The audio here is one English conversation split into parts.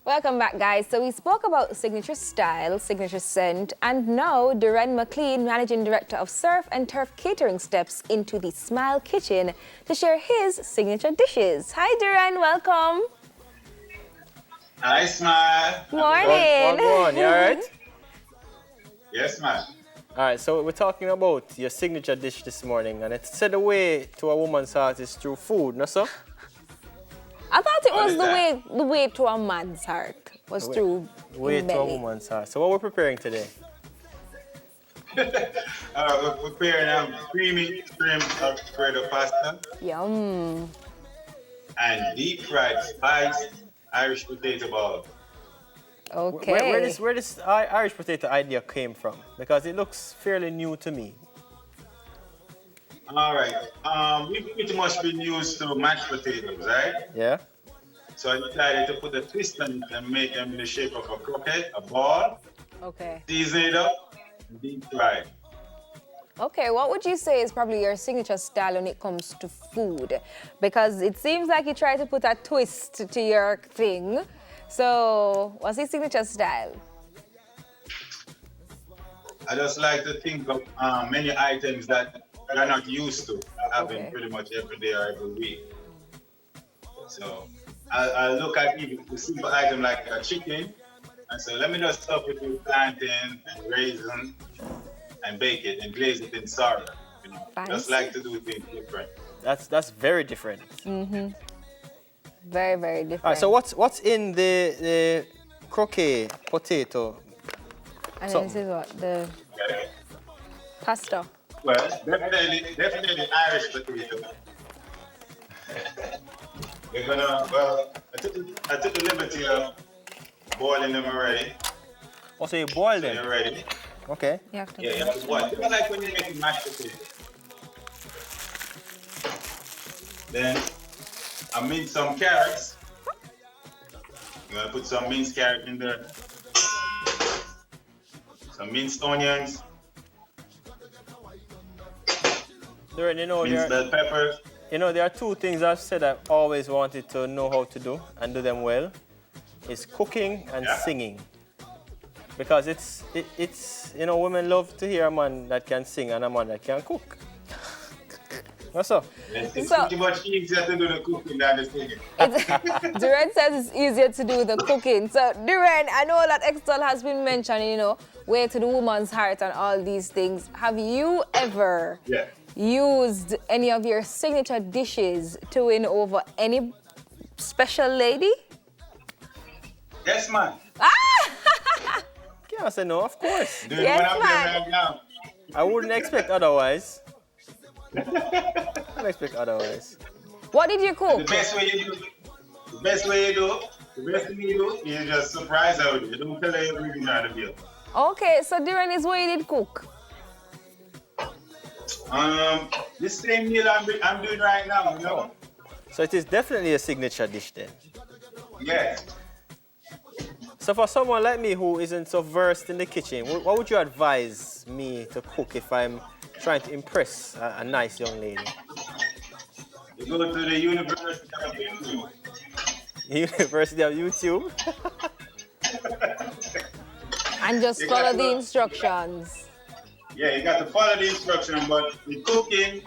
Welcome back, guys. So we spoke about signature style, signature scent, and now Duran McLean, Managing Director of Surf and Turf Catering, steps into the Smile Kitchen to share his signature dishes. Hi, Duran. Welcome. Hi, Smile. Morning. Go on, you all right? Yes, man. All right, so we're talking about your signature dish this morning, and it said the way to a woman's heart is through food, no so? I thought it What was is the way to a man's heart was through Way his to a belly. woman's heart. So what we're preparing today? We're preparing creamy shrimp Alfredo pasta Yum. and deep fried spiced Irish potato balls. Okay. Where this Irish potato idea came from? Because it looks fairly new to me. All right. We've pretty much been used to mashed potatoes, right? Yeah? So I decided to put a twist on it and make them in the shape of a croquette, a ball, Okay. season it up, and deep fry. Okay, what would you say is probably your signature style when it comes to food? Because it seems like you try to put a twist to your thing. So, what's your signature style? I just like to think of many items that you're not used to having Okay. pretty much every day or every week. So I look at even the simple item like a chicken and say, let me just stuff it with plantain and raisin and bake it and glaze it in sour. You know, just Fancy. like to do things different. That's very different. Very, very different. All right, so what's in the croquet potato? And so- then this is what? The Okay? pasta. Well, definitely Irish potato. We're gonna, well, I took the liberty of boiling them already. Oh, so you boil So you're them? ready. Okay. You have to. Yeah, you have to boil. Just like when you make mashed potato. Then I mince some carrots. I'm gonna put some minced carrot in there. Some minced onions, There, minced bell peppers. there are two things I've said I've always wanted to know how to do and do them well. It's cooking and Yeah. singing. Because it's women love to hear a man that can sing and a man that can cook. What's up? It's So- pretty much easier to do the cooking than the singing. Duran says it's easier to do the cooking. So, Duran, I know that Excel has been mentioned, way to the woman's heart and all these things. Have you ever Yeah. used any of your signature dishes to win over any special lady? Yes, man. Can't say no, of course. Doing Yes, what I'm man. doing right now. I wouldn't expect otherwise. I wouldn't expect otherwise. What did you The cook? best way you do, the best thing you do is just surprise her with it. You don't tell her you're bringing her the bill. Okay, so Duran is what you did cook. This same meal I'm doing right now, you know? So it is definitely a signature dish then. Yes. So for someone like me who isn't so versed in the kitchen, what would you advise me to cook if I'm trying to impress a nice young lady? You go to the University of YouTube. University of YouTube? And just You follow gotta the go. instructions. Yeah, you got to follow the instruction, but the cooking,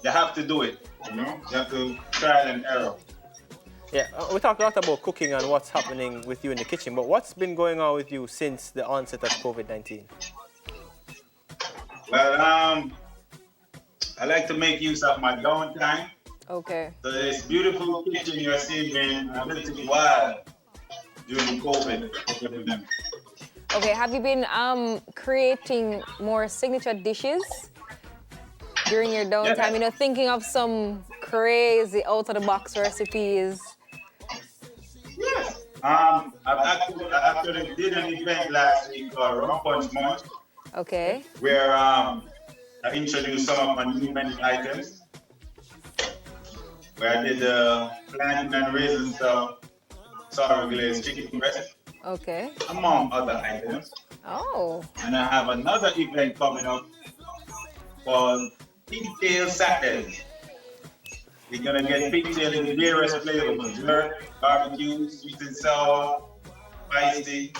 you have to do it. You know? You have to trial and error. Yeah, we talked a lot about cooking and what's happening with you in the kitchen, but what's been going on with you since the onset of COVID-19? Well, I like to make use of my downtime. Okay. So this beautiful kitchen you're seeing been a little wild during COVID. Okay, have you been creating more signature dishes during your downtime? Yeah. Thinking of some crazy out-of-the-box recipes. Yes. I actually did an event last week called Rum Punch Month, Okay. where I introduced some of my new menu items. Where I did the plantain and raisin sour glazed chicken breast, Okay. among other items. Oh. And I have another event coming up called Pigtail Saturday. You're gonna get pigtail in various flavors: jerk, barbecue, sweet and sour, spicy.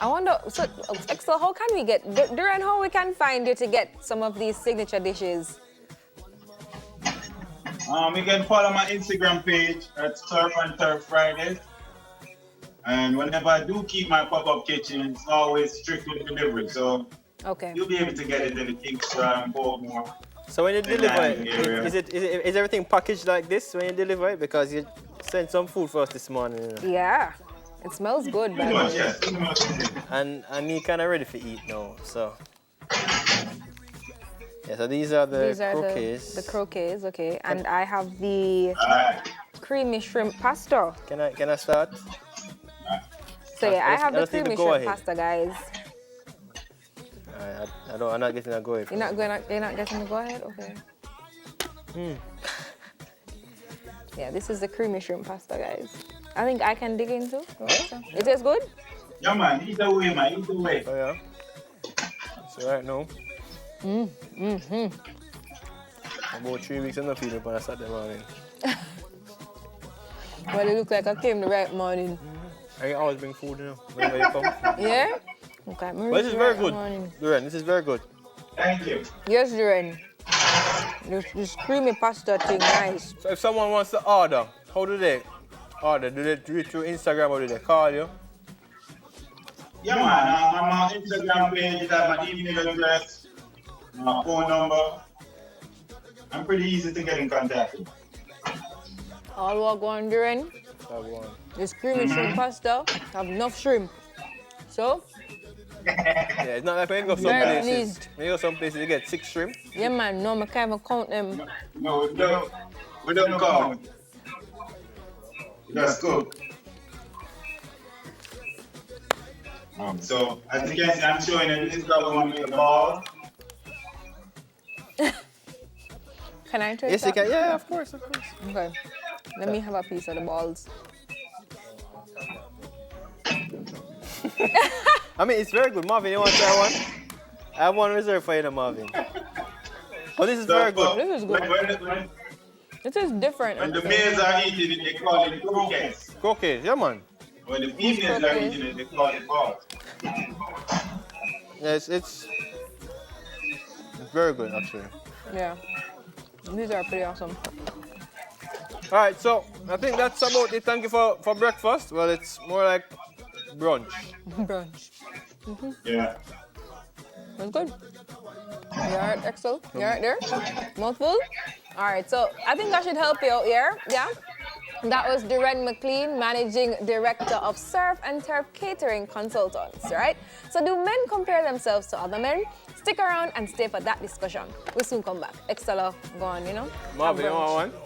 I wonder, so Excel, how can we get, Duran, how we can find you to get some of these signature dishes? You can follow my Instagram page at Surf and Turf Fridays. And whenever I do keep my pop-up kitchen, it's always strictly delivery. So Okay. you'll be able to get it in the Kingston and Baltimore. So when you deliver it, area. is everything packaged like this when you deliver it? Because you sent some food for us this morning. You know? Yeah. It smells good, Pretty by much, the way. yes. Pretty much. And me kind of ready for eat now. So yeah, so these are the These are croquets. the croquets, okay. And I have the All right. creamy shrimp pasta. Can I start? So yeah, I have the let's leave creamy the go shrimp ahead. pasta, guys. I'm not getting a go ahead. You're not getting to go ahead? Okay. Yeah, this is the creamy shrimp pasta, guys. I think I can dig into. It tastes good? Yeah, man. Eat away, man. Eat away. Oh yeah. So right now. About 3 weeks and I'm feeling on a Saturday morning. Well, it looks like I came the right morning. I can always bring food, you know, whenever you come. Yeah? Okay. But this is very good, Duran. This is very good. Thank you. Yes, Duran. This creamy pasta thing, nice. So if someone wants to order, how do they order? Do they do it through Instagram or do they call you? Yeah, man. I'm on Instagram page. It has my email address, my phone number. I'm pretty easy to get in contact with. All walk on, Duran. That one. This creamy shrimp pasta have enough shrimp. So, Yeah, it's not like when you go some Very places. pleased. When you go some places, you get 6 shrimp. yeah, man, no, I can't even count them. No, we don't count. That's good. So, as you can see, I'm showing you this is the one with the ball. Can I try Yes, you that? can. Yeah, of course, of course. Okay. Let me have a piece of the balls. I mean, it's very good. Marvin, you want to try one? I have one reserved for you, Marvin. Oh, this is very good. This is good. When This is different. the males are eating it, they call it croquettes. Croquets, yeah, man. When the females are eating it, they call it balls. Yes, it's very good, actually. Yeah. These are pretty awesome. All right, so I think that's about it. Thank you for breakfast. Well, it's more like brunch. Brunch. Yeah. That's good. You alright, Excel? You alright there? Mouthful? Alright, so I think I should help you out here. Yeah? That was Duran McLean, Managing Director of Surf and Turf Catering Consultants, right? So do men compare themselves to other men? Stick around and stay for that discussion. We'll soon come back. Excel, go on, you know? Marvin, you Have brunch. want one?